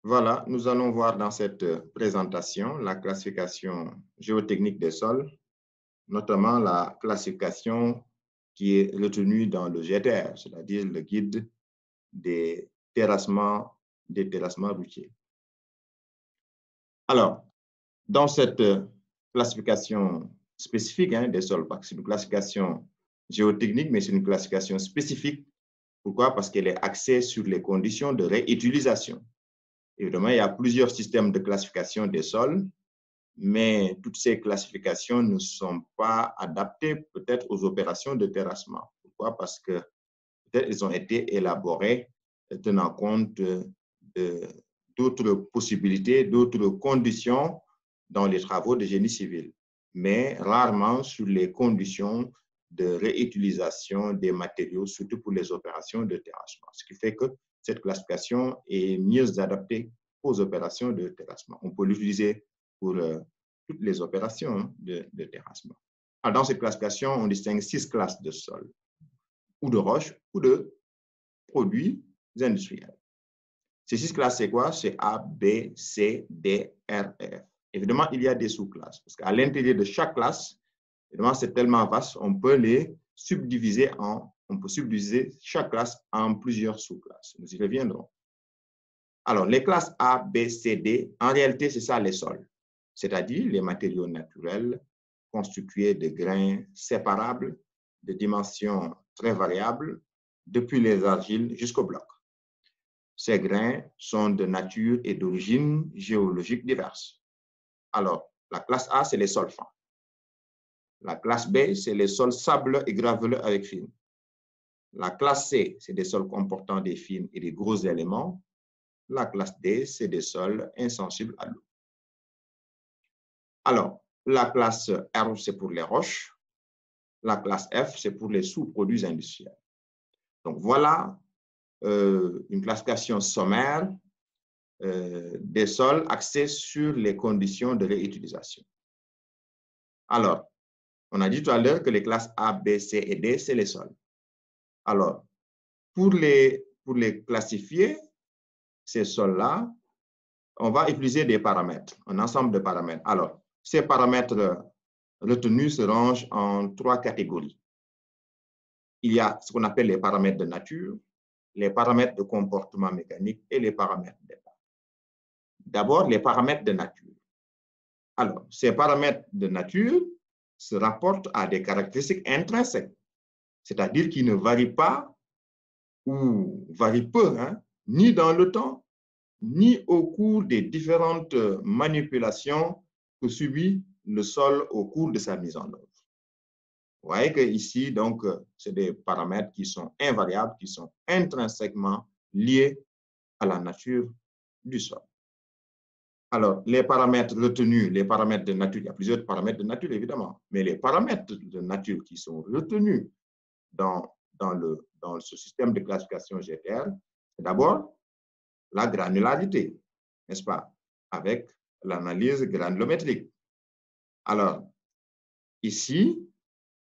Voilà, nous allons voir dans cette présentation la classification géotechnique des sols, notamment la classification qui est retenue dans le GTR, c'est-à-dire le guide des terrassements routiers. Alors, dans cette classification spécifique des sols, parce que c'est une classification géotechnique, mais c'est une classification spécifique. Pourquoi? Parce qu'elle est axée sur les conditions de réutilisation. Évidemment, il y a plusieurs systèmes de classification des sols, mais toutes ces classifications ne sont pas adaptées peut-être aux opérations de terrassement. Pourquoi? Parce que peut-être elles ont été élaborées tenant compte d'autres possibilités, d'autres conditions dans les travaux de génie civil, mais rarement sur les conditions de réutilisation des matériaux, surtout pour les opérations de terrassement. Ce qui fait que cette classification est mieux adaptée aux opérations de terrassement. On peut l'utiliser pour toutes les opérations de terrassement. Alors, dans cette classification, on distingue 6 classes de sols, ou de roches, ou de produits industriels. Ces 6 classes, c'est quoi? C'est A, B, C, D, R, F. Évidemment, il y a des sous-classes, parce qu'à l'intérieur de chaque classe, évidemment, c'est tellement vaste, on peut subdiviser chaque classe en plusieurs sous-classes. Nous y reviendrons. Alors, les classes A, B, C, D, en réalité, c'est ça les sols, c'est-à-dire les matériaux naturels constitués de grains séparables, de dimensions très variables, depuis les argiles jusqu'au bloc. Ces grains sont de nature et d'origine géologique diverses. Alors, la classe A, c'est les sols fins. La classe B, c'est les sols sableux et graveleux avec fines. La classe C, c'est des sols comportant des fines et des gros éléments. La classe D, c'est des sols insensibles à l'eau. Alors, la classe R, c'est pour les roches. La classe F, c'est pour les sous-produits industriels. Donc, voilà une classification sommaire des sols axés sur les conditions de réutilisation. Alors, on a dit tout à l'heure que les classes A, B, C et D, c'est les sols. Alors, pour les classifier, ces sols-là, on va utiliser des paramètres, un ensemble de paramètres. Alors, ces paramètres retenus se rangent en 3 catégories. Il y a ce qu'on appelle les paramètres de nature, les paramètres de comportement mécanique et les paramètres d'état. D'abord, les paramètres de nature. Alors, ces paramètres de nature se rapportent à des caractéristiques intrinsèques, c'est-à-dire qu'ils ne varient pas ou varient peu, ni dans le temps, ni au cours des différentes manipulations que subit le sol au cours de sa mise en œuvre. Vous voyez qu'ici, donc, c'est des paramètres qui sont invariables, qui sont intrinsèquement liés à la nature du sol. Alors, les paramètres retenus, les paramètres de nature, il y a plusieurs paramètres de nature, évidemment, mais les paramètres de nature qui sont retenus dans ce système de classification GTR, c'est d'abord la granularité, n'est-ce pas, avec l'analyse granulométrique. Alors, ici,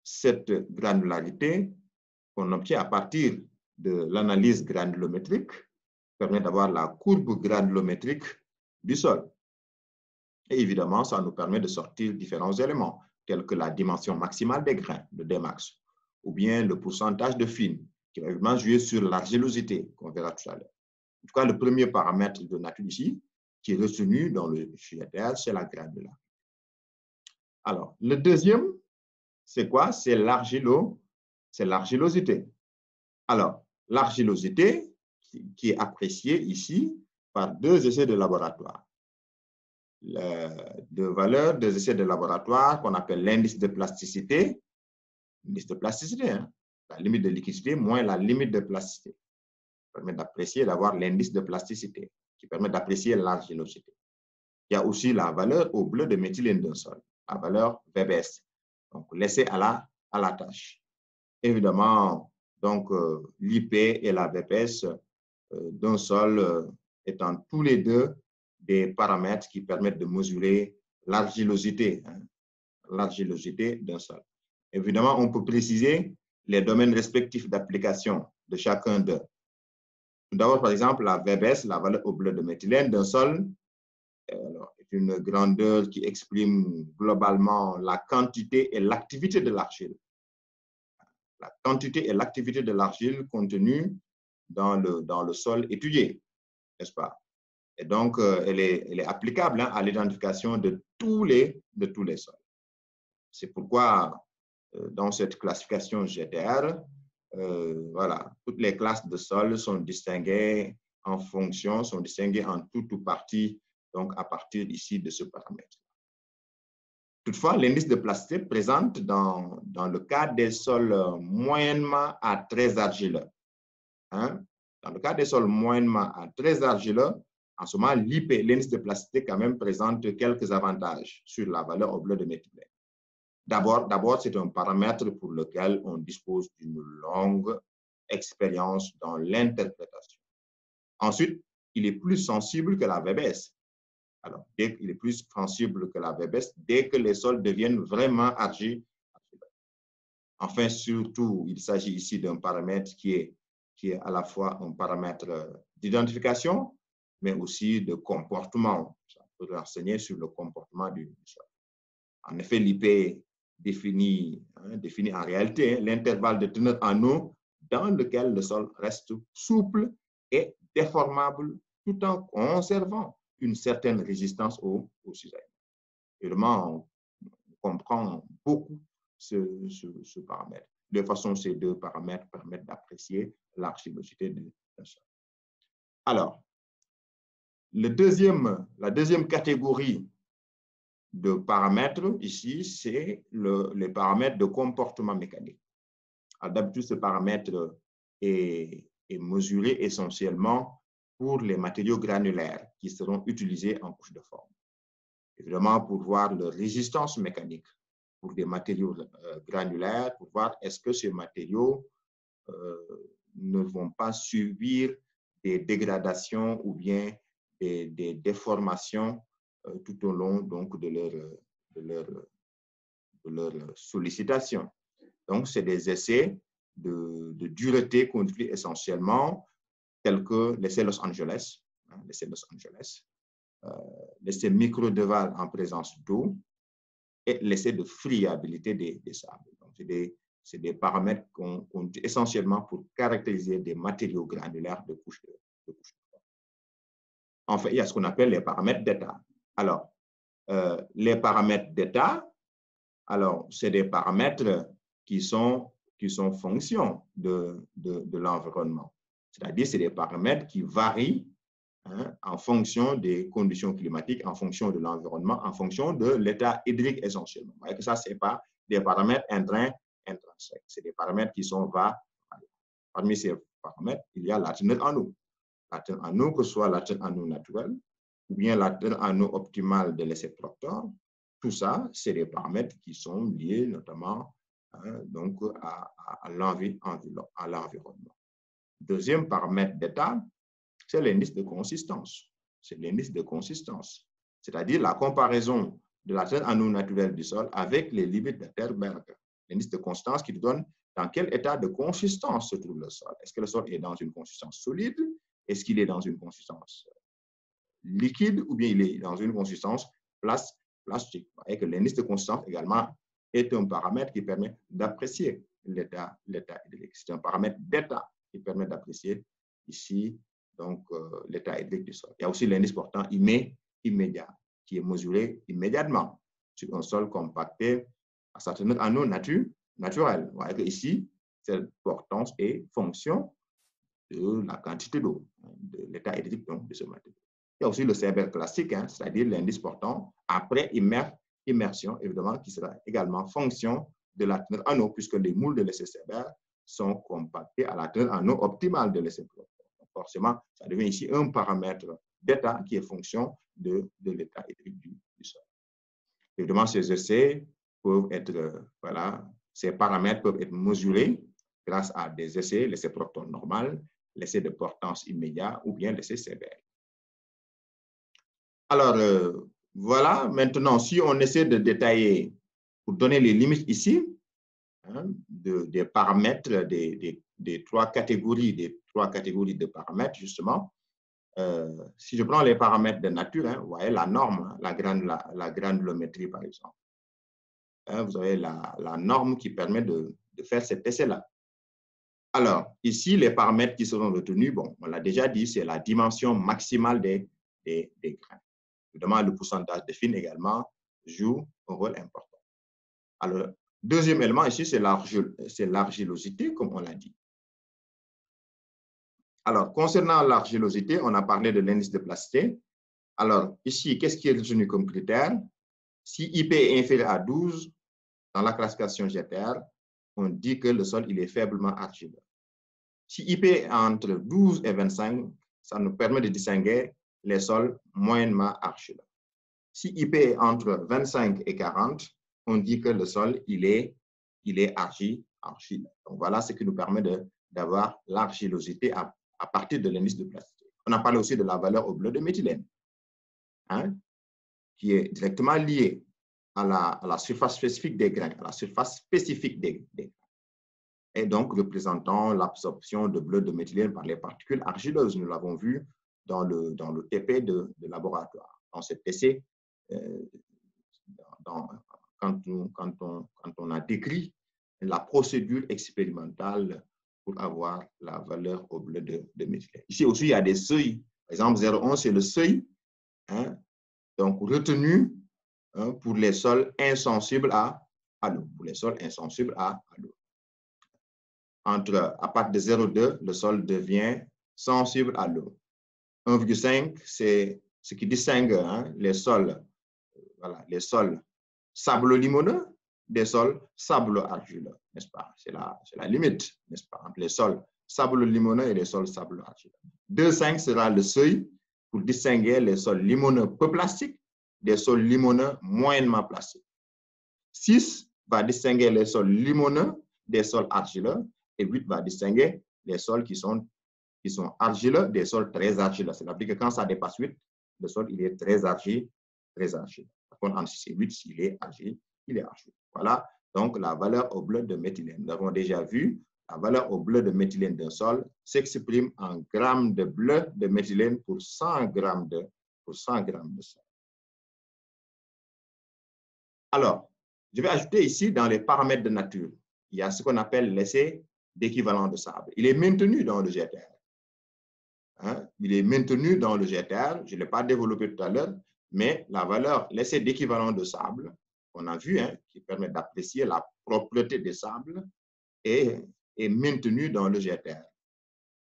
cette granularité qu'on obtient à partir de l'analyse granulométrique permet d'avoir la courbe granulométrique du sol. Et évidemment, ça nous permet de sortir différents éléments, tels que la dimension maximale des grains, le Dmax, ou bien le pourcentage de fines, qui va évidemment jouer sur l'argilosité, qu'on verra tout à l'heure. En tout cas, le premier paramètre de nature ici, qui est retenu dans le GTR, c'est la granularité. Alors, le deuxième, c'est quoi? C'est l'argilosité. Alors, l'argilosité, qui est appréciée ici par 2 essais de laboratoire. De valeurs des essais de laboratoire qu'on appelle l'indice de plasticité, la limite de liquidité moins la limite de plasticité, permet d'apprécier, d'avoir l'indice de plasticité, qui permet d'apprécier l'argilosité. Il y a aussi la valeur au bleu de méthylène d'un sol, la valeur VBS, donc laissée à la tâche. Évidemment, donc l'IP et la VPS d'un sol étant tous les deux des paramètres qui permettent de mesurer l'argilosité, l'argilosité d'un sol. Évidemment, on peut préciser les domaines respectifs d'application de chacun d'eux. D'abord, par exemple, la VBS, la valeur au bleu de méthylène d'un sol, est une grandeur qui exprime globalement la quantité et l'activité de l'argile. La quantité et l'activité de l'argile contenue dans le sol étudié, n'est-ce pas? Et donc, elle est applicable à l'identification de tous les sols. C'est pourquoi, dans cette classification GTR, voilà, toutes les classes de sols sont distinguées en fonction, sont distinguées en tout ou partie, donc à partir ici de ce paramètre. Toutefois, l'indice de plasticité présente dans le cas des sols moyennement à très argileux. Hein? Dans le cas des sols moyennement à très argileux, en ce moment, l'IP, l'indice de plasticité, quand même présente quelques avantages sur la valeur au bleu de méthylène. D'abord, c'est un paramètre pour lequel on dispose d'une longue expérience dans l'interprétation. Ensuite, il est plus sensible que la VBS. Alors, il est plus sensible que la VBS dès que les sols deviennent vraiment argileux. Enfin, surtout, il s'agit ici d'un paramètre qui est à la fois un paramètre d'identification, mais aussi de comportement. Ça peut renseigner sur le comportement du sol. En effet, l'IP définit en réalité l'intervalle de teneur en eau dans lequel le sol reste souple et déformable tout en conservant une certaine résistance au cisaillement. Évidemment, on comprend beaucoup ce paramètre. De toute façon, ces deux paramètres permettent d'apprécier l'argilosité du sol. Alors, la deuxième catégorie de paramètres ici, c'est les paramètres de comportement mécanique. D'habitude, ce paramètre est mesuré essentiellement pour les matériaux granulaires qui seront utilisés en couche de forme. Évidemment, pour voir leur résistance mécanique pour des matériaux granulaires, pour voir est-ce que ces matériaux ne vont pas subir des dégradations ou bien des déformations tout au long donc, de leur sollicitation. Donc, c'est des essais de dureté conduits essentiellement, tels que l'essai Los Angeles, l'essai micro-Deval en présence d'eau et l'essai de friabilité des sables. Donc, c'est des paramètres qu'on utilise essentiellement pour caractériser des matériaux granulaires de couche de forme. Enfin, il y a ce qu'on appelle les paramètres d'état. Alors, les paramètres d'état, alors, c'est des paramètres qui sont fonction de l'environnement. C'est-à-dire, c'est des paramètres qui varient en fonction des conditions climatiques, en fonction de l'environnement, en fonction de l'état hydrique essentiellement. Vous voyez que ça, ce n'est pas des paramètres intrinsèques. C'est des paramètres qui sont variés. Parmi ces paramètres, il y a la teneur en eau. La teneur en eau, que ce soit la teneur en eau naturelle ou bien la teneur en eau optimale de l'essai Proctor, tout ça, c'est des paramètres qui sont liés notamment donc à l'environnement. Deuxième paramètre d'état, c'est l'indice de consistance. C'est l'indice de consistance, c'est-à-dire la comparaison de la teneur en eau naturelle du sol avec les limites de Terberg. L'indice de consistance qui donne dans quel état de consistance se trouve le sol. Est-ce que le sol est dans une consistance solide? Est-ce qu'il est dans une consistance liquide ou bien il est dans une consistance plastique? Vous voyez que l'indice de consistance également est un paramètre qui permet d'apprécier l'état hydrique. C'est un paramètre d'état qui permet d'apprécier ici donc l'état hydrique du sol. Il y a aussi l'indice portant immédiat qui est mesuré immédiatement sur un sol compacté à sa teneur en eau naturelle. Vous voyez que ici, cette portance est fonction de la quantité d'eau, de l'état hydrique donc, de ce matériau. Il y a aussi le CBR classique, c'est-à-dire l'indice portant après immersion, évidemment, qui sera également fonction de la teneur en eau, puisque les moules de l'essai CBR sont compactés à la teneur en eau optimale de l'essai Proctor. Forcément, ça devient ici un paramètre d'état qui est fonction de l'état hydrique du sol. Évidemment, ces essais peuvent être, ces paramètres peuvent être mesurés grâce à des essais, l'essai Proctor normal, l'essai de portance immédiat ou bien l'essai CBR. Alors, voilà, maintenant, si on essaie de détailler, pour donner les limites ici, des paramètres, des des trois catégories de paramètres, justement. Si je prends les paramètres de nature, hein, vous voyez la norme, hein, la granulométrie, par exemple. Hein, vous avez la norme qui permet de faire cet essai-là. Alors, ici, les paramètres qui seront retenus, bon, on l'a déjà dit, c'est la dimension maximale des grains. Évidemment, le pourcentage de fines également joue un rôle important. Alors, deuxième élément ici, c'est l'argilosité, comme on l'a dit. Alors, concernant l'argilosité, on a parlé de l'indice de plasticité. Alors, ici, qu'est-ce qui est retenu comme critère? Si IP est inférieur à 12, dans la classification GTR, on dit que le sol il est faiblement argileux. Si IP est entre 12 et 25, ça nous permet de distinguer les sols moyennement argileux. Si IP est entre 25 et 40, on dit que le sol il est argileux. Donc, voilà ce qui nous permet d'avoir l'argilosité à partir de l'indice de plasticité. On a parlé aussi de la valeur au bleu de méthylène, hein, qui est directement liée à la surface spécifique des grains, à la surface spécifique des grains. Et donc représentant l'absorption de bleu de méthylène par les particules argileuses. Nous l'avons vu dans le TP de laboratoire. Dans cet essai, quand on a décrit la procédure expérimentale pour avoir la valeur au bleu de méthylène. Ici aussi, il y a des seuils. Par exemple, 0,1, c'est le seuil, hein, donc retenu, hein, pour les sols insensibles à l'eau. Pour les sols insensibles à l'eau. À partir de 0,2, le sol devient sensible à l'eau. 1,5, c'est ce qui distingue, hein, les sols sablo-limoneux des sols sablo-argileux, n'est-ce pas? C'est la limite, n'est-ce pas, entre les sols sablo-limoneux et les sols sablo-argileux. 2,5 sera le seuil pour distinguer les sols limoneux peu plastiques des sols limoneux moyennement plastiques. 6 va distinguer les sols limoneux des sols argileux et 8 va distinguer les sols qui sont argileux des sols très argileux. C'est-à-dire que quand ça dépasse 8, le sol il est très argileux, très argileux. Par contre, entre 6 et 8, s'il est argileux, il est argileux. Voilà donc la valeur au bleu de méthylène. Nous avons déjà vu, la valeur au bleu de méthylène d'un sol s'exprime en grammes de bleu de méthylène pour 100 grammes de sol. Alors, je vais ajouter ici dans les paramètres de nature, il y a ce qu'on appelle l'essai d'équivalent de sable. Il est maintenu dans le GTR. Hein? Il est maintenu dans le GTR, je ne l'ai pas développé tout à l'heure, mais la valeur, l'essai d'équivalent de sable, on a vu, hein, qui permet d'apprécier la propreté des sables, est maintenu dans le GTR.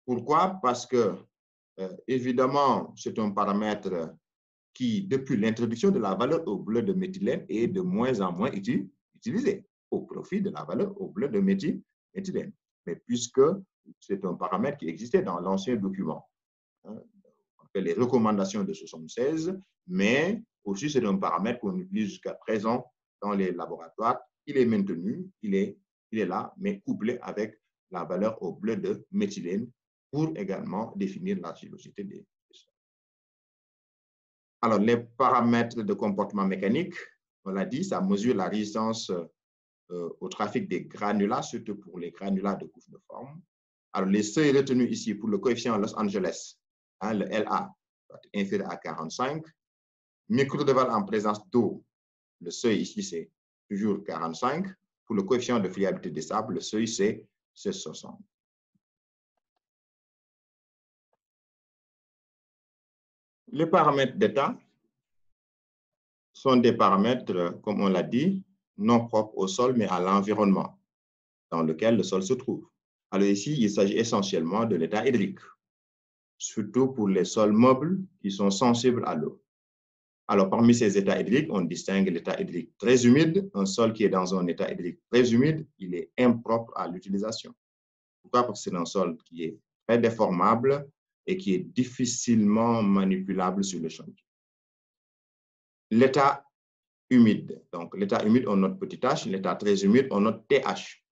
Pourquoi? Parce que, évidemment, c'est un paramètre qui, depuis l'introduction de la valeur au bleu de méthylène, est de moins en moins utilisé au profit de la valeur au bleu de méthylène. Mais puisque c'est un paramètre qui existait dans l'ancien document, hein, on fait les recommandations de 76, mais aussi c'est un paramètre qu'on utilise jusqu'à présent dans les laboratoires. Il est maintenu, il est là, mais couplé avec la valeur au bleu de méthylène pour également définir l'argilosité des sols. Alors, les paramètres de comportement mécanique, on l'a dit, ça mesure la résistance au trafic des granulats, surtout pour les granulats de couche de forme. Alors, les seuils retenus ici pour le coefficient Los Angeles, hein, le LA, inférieur à 45. Micro de Val en présence d'eau, le seuil ici, c'est toujours 45. Pour le coefficient de friabilité des sables, le seuil, c'est 60. Les paramètres d'état sont des paramètres, comme on l'a dit, non propres au sol, mais à l'environnement dans lequel le sol se trouve. Alors ici, il s'agit essentiellement de l'état hydrique, surtout pour les sols mobles qui sont sensibles à l'eau. Alors, parmi ces états hydriques, on distingue l'état hydrique très humide. Un sol qui est dans un état hydrique très humide, il est impropre à l'utilisation. Pourquoi? Parce que c'est un sol qui est très déformable et qui est difficilement manipulable sur le chantier. L'état humide. Donc, l'état humide, on note petit h. L'état très humide, on note TH.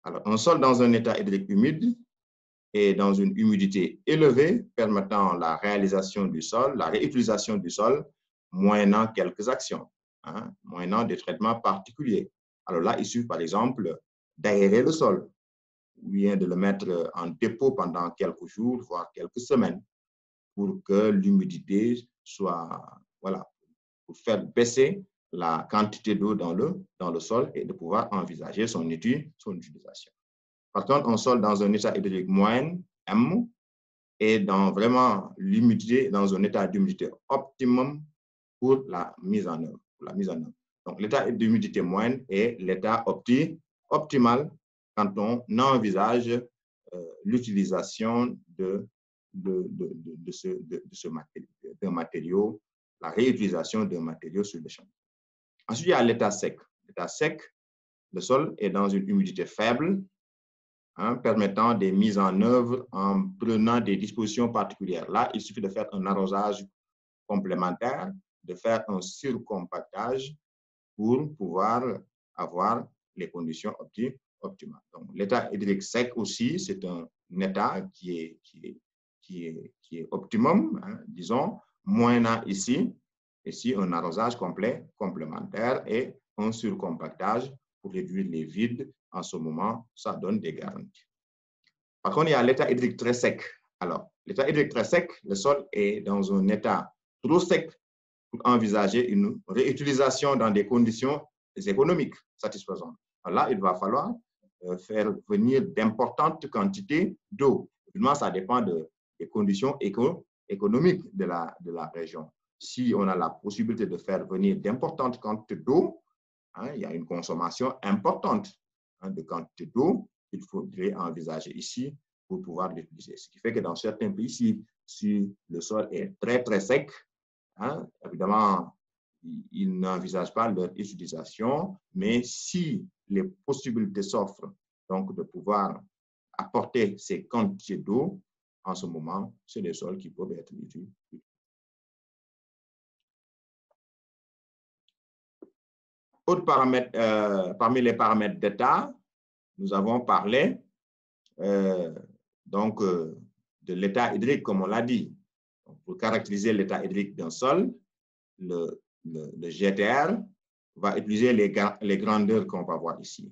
Alors, un sol dans un état hydrique humide et dans une humidité élevée permettant la réalisation du sol, la réutilisation du sol, moyennant quelques actions, hein, moyennant des traitements particuliers. Alors là, il suffit par exemple d'aérer le sol, ou bien de le mettre en dépôt pendant quelques jours, voire quelques semaines, pour que l'humidité soit, voilà, pour faire baisser la quantité d'eau dans le sol et de pouvoir envisager son utilisation. Par contre, un sol dans un état hydrique moyen, M, et dans vraiment l'humidité, dans un état d'humidité optimum pour la mise en œuvre. Donc, l'état d'humidité moyenne est l'état optimal quand on envisage l'utilisation d'un matériau, la réutilisation d'un matériau sur le champ. Ensuite, il y a l'état sec. L'état sec, le sol est dans une humidité faible, permettant des mises en œuvre en prenant des dispositions particulières. Là, il suffit de faire un arrosage complémentaire, de faire un surcompactage pour pouvoir avoir les conditions optimales. Donc, l'état hydrique sec aussi, c'est un état qui est optimum, disons, moyennant ici un arrosage complémentaire et un surcompactage pour réduire les vides. En ce moment, ça donne des garanties. Par contre, il y a l'état hydrique très sec. Alors, l'état hydrique très sec, le sol est dans un état trop sec pour envisager une réutilisation dans des conditions économiques satisfaisantes. Alors là, il va falloir faire venir d'importantes quantités d'eau. Évidemment, ça dépend des conditions économiques de la région. Si on a la possibilité de faire venir d'importantes quantités d'eau, il y a une consommation importante de quantité d'eau qu'il faudrait envisager ici pour pouvoir l'utiliser. Ce qui fait que dans certains pays, si le sol est très, très sec, évidemment, ils n'envisagent pas leur utilisation, mais si les possibilités s'offrent donc de pouvoir apporter ces quantités d'eau, en ce moment, c'est des sols qui peuvent être utilisés. Autres paramètres, parmi les paramètres d'état, nous avons parlé donc de l'état hydrique, comme on l'a dit. Donc, pour caractériser l'état hydrique d'un sol, le GTR va utiliser les grandeurs qu'on va voir ici.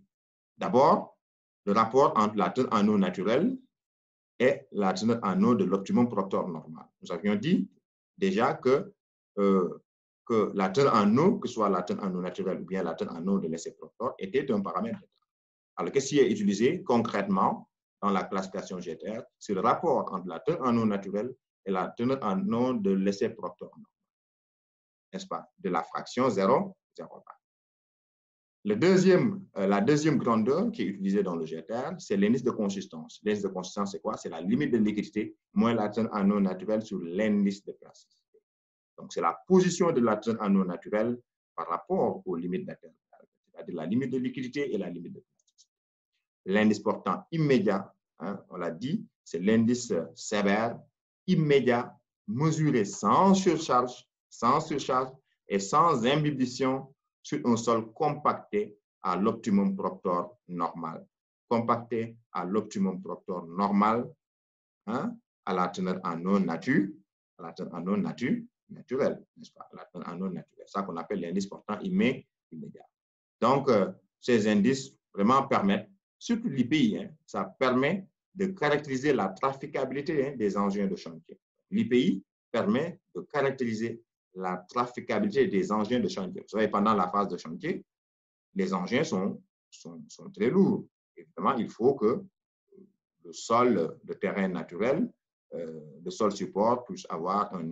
D'abord, le rapport entre la teneur en eau naturelle et la teneur en eau de l'optimum Proctor normal. Nous avions dit déjà que la teneur en eau, que ce soit la teneur en eau naturelle ou bien la teneur en eau de l'essai Proctor, était un paramètre. Alors, qu'est-ce qui est utilisé concrètement dans la classification GTR? C'est le rapport entre la teneur en eau naturelle et la teneur en eau de l'essai Proctor normal. N'est-ce pas? De la fraction 0,0. La deuxième grandeur qui est utilisée dans le GTR, c'est l'indice de consistance. L'indice de consistance, c'est quoi? C'est la limite de liquidité moins la teneur en eau naturelle sur l'indice de plasticité. Donc, c'est la position de la teneur en eau naturelle par rapport aux limites d'intervalle, c'est-à-dire la limite de liquidité et la limite de plasticité. L'indice portant immédiat, on l'a dit, c'est l'indice sévère, immédiat, mesuré sans surcharge et sans imbibition sur un sol compacté à l'optimum Proctor normal. Compacté à l'optimum Proctor normal, à la teneur en eau naturelle, n'est-ce pas? La teneur en eau naturelle, ça qu'on appelle l'indice portant immédiat. Donc, ces indices vraiment permettent, surtout l'IPI, ça permet de caractériser la traficabilité des engins de chantier. L'IPI permet de caractériser la traficabilité des engins de chantier. Vous savez, pendant la phase de chantier, les engins sont très lourds. Évidemment, il faut que le sol de terrain naturel, le sol support, puisse avoir un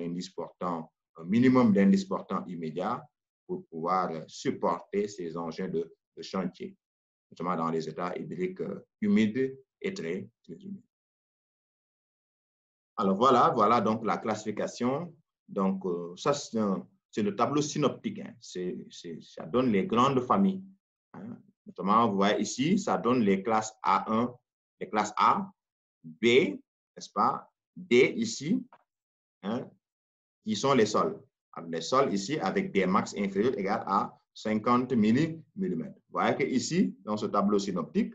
minimum d'indice portant immédiat pour pouvoir supporter ces engins de chantier, notamment dans les états hydriques humides et très humides. Alors voilà donc la classification. Donc, ça, c'est le tableau synoptique. Ça donne les grandes familles. Notamment, vous voyez ici, ça donne les classes A1, les classes A, B, n'est-ce pas, D ici, qui sont les sols. Alors, les sols ici, avec des max inférieurs égales à 50 mm. Vous voyez qu'ici, dans ce tableau synoptique,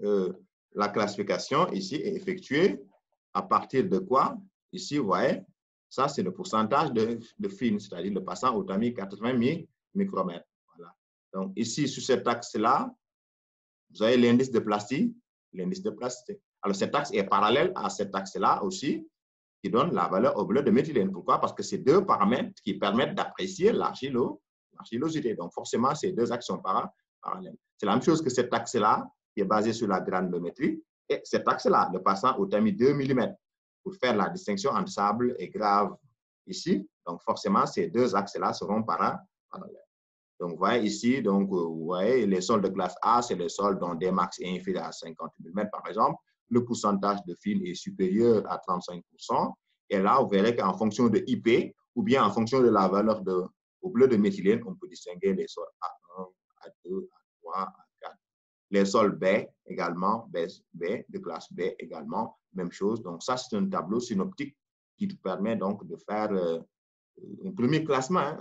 la classification ici est effectuée à partir de quoi? Ici, vous voyez, ça, c'est le pourcentage de fines, c'est-à-dire le passant au tamis 80 micromètres. Voilà. Donc, ici, sur cet axe-là, vous avez l'indice de plasticité. l'indice de plasticité. Alors, cet axe est parallèle à cet axe-là aussi, qui donne la valeur au bleu de méthylène. Pourquoi? Parce que c'est deux paramètres qui permettent d'apprécier l'argilosité. Donc, forcément, ces deux axes sont parallèles. C'est la même chose que cet axe-là, qui est basé sur la granulométrie, et cet axe-là, le passant au tamis 2 mm, pour faire la distinction entre sable et grave ici. Donc, forcément, ces deux axes-là seront parallèles. Donc, vous voyez ici, donc, vous voyez, les sols de classe A, c'est les sols dont Dmax est inférieur à 50 mm, par exemple. Le pourcentage de fil est supérieur à 35%. Et là, vous verrez qu'en fonction de IP, ou bien en fonction de la valeur au bleu de méthylène, on peut distinguer les sols A1, A2, A3, A4. Les sols B également, B de classe B également, même chose. Donc, ça, c'est un tableau synoptique qui te permet donc de faire un premier classement,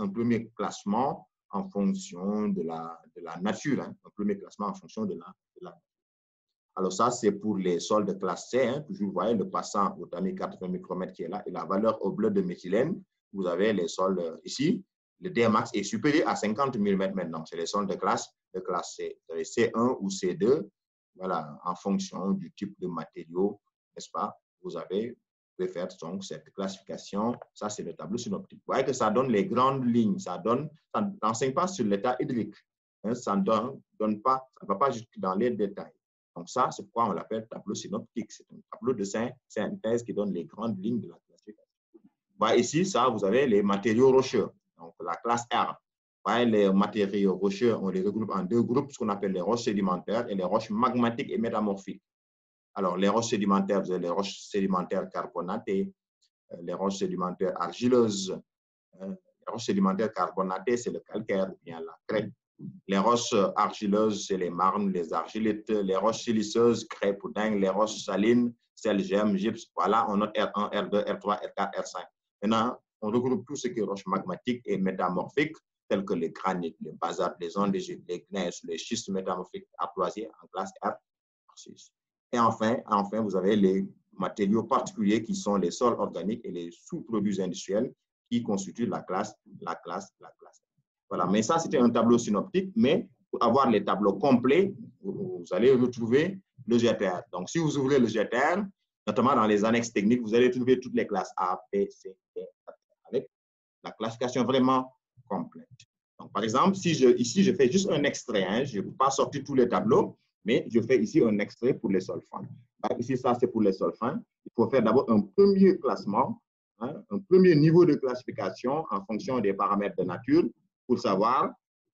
en fonction de la nature, un premier classement en fonction de la nature. Alors ça, c'est pour les sols de classe C, toujours, vous voyez, le passant au tamis 80 micromètres qui est là, et la valeur au bleu de méthylène, vous avez les sols ici, le Dmax est supérieur à 50 mm maintenant, c'est les sols de classe C. Vous avez C1 ou C2, voilà, en fonction du type de matériau, n'est-ce pas, vous pouvez faire donc cette classification. Ça, c'est le tableau synoptique. Vous voyez que ça donne les grandes lignes. Ça n'enseigne pas sur l'état hydrique. Ça ne va pas jusque dans les détails. Donc, ça, c'est pourquoi on l'appelle tableau synoptique. C'est un tableau de synthèse qui donne les grandes lignes de la classification. Vous voyez ici, ça, vous avez les matériaux rocheux. Donc, la classe R. Vous voyez, les matériaux rocheux, on les regroupe en deux groupes, ce qu'on appelle les roches sédimentaires et les roches magmatiques et métamorphiques. Alors, les roches sédimentaires, vous avez les roches sédimentaires carbonatées, les roches sédimentaires argileuses. Les roches sédimentaires carbonatées, c'est le calcaire ou bien la craie. Les roches argileuses, c'est les marnes, les argilites. Les roches siliceuses, craie, poudingue. Les roches salines, sel, gemme, gypse. Voilà, on note R1, R2, R3, R4, R5. Maintenant, on regroupe tout ce qui est roches magmatiques et métamorphiques, telles que les granites, les basaltes, les andésites, les gneiss, les schistes métamorphiques ardoisiers en classe R6. Et enfin, vous avez les matériaux particuliers qui sont les sols organiques et les sous-produits industriels qui constituent la classe. Voilà, mais ça, c'était un tableau synoptique, mais pour avoir les tableaux complets, vous allez retrouver le GTR. Donc, si vous ouvrez le GTR, notamment dans les annexes techniques, vous allez trouver toutes les classes A, B, C, D, avec la classification vraiment complète. Donc, par exemple, ici, je fais juste un extrait, je ne vais pas sortir tous les tableaux, mais je fais ici un extrait pour les sols fins. Ici, ça, c'est pour les sols fins. Il faut faire d'abord un premier classement, un premier niveau de classification en fonction des paramètres de nature pour savoir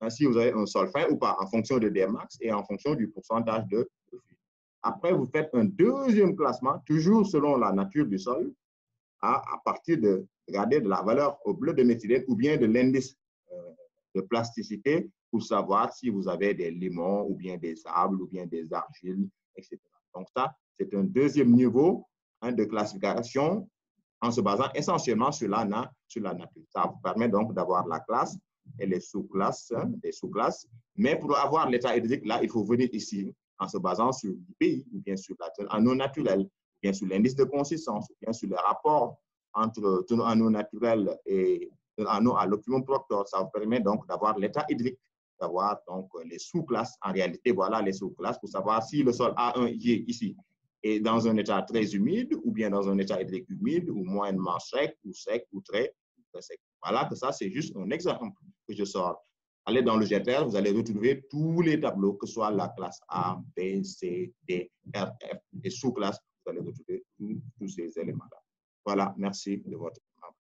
si vous avez un sol fin ou pas, en fonction de Dmax et en fonction du pourcentage de fluide. Après, vous faites un deuxième classement, toujours selon la nature du sol, à partir de, regardez, de la valeur au bleu de méthylène ou bien de l'indice de plasticité pour savoir si vous avez des limons ou bien des sables ou bien des argiles, etc. Donc ça, c'est un deuxième niveau de classification en se basant essentiellement sur la nature. Ça vous permet donc d'avoir la classe et les sous-classes, mais pour avoir l'état hydrique, là, il faut venir ici en se basant sur le pays ou bien sur l'anneau naturel, ou bien sur l'indice de consistance, ou bien sur le rapport entre ton anneau naturel et l'anneau à l'optimum proctor. Ça vous permet donc d'avoir l'état hydrique, d'avoir donc les sous-classes. En réalité, voilà les sous-classes pour savoir si le sol A1 ici est dans un état très humide ou bien dans un état hydrique humide ou moyennement sec ou très sec. Voilà que ça, c'est juste un exemple que je sors. Allez dans le GTR, vous allez retrouver tous les tableaux, que ce soit la classe A, B, C, D, R, F et sous-classe, vous allez retrouver tous ces éléments-là. Voilà, merci de votre attention.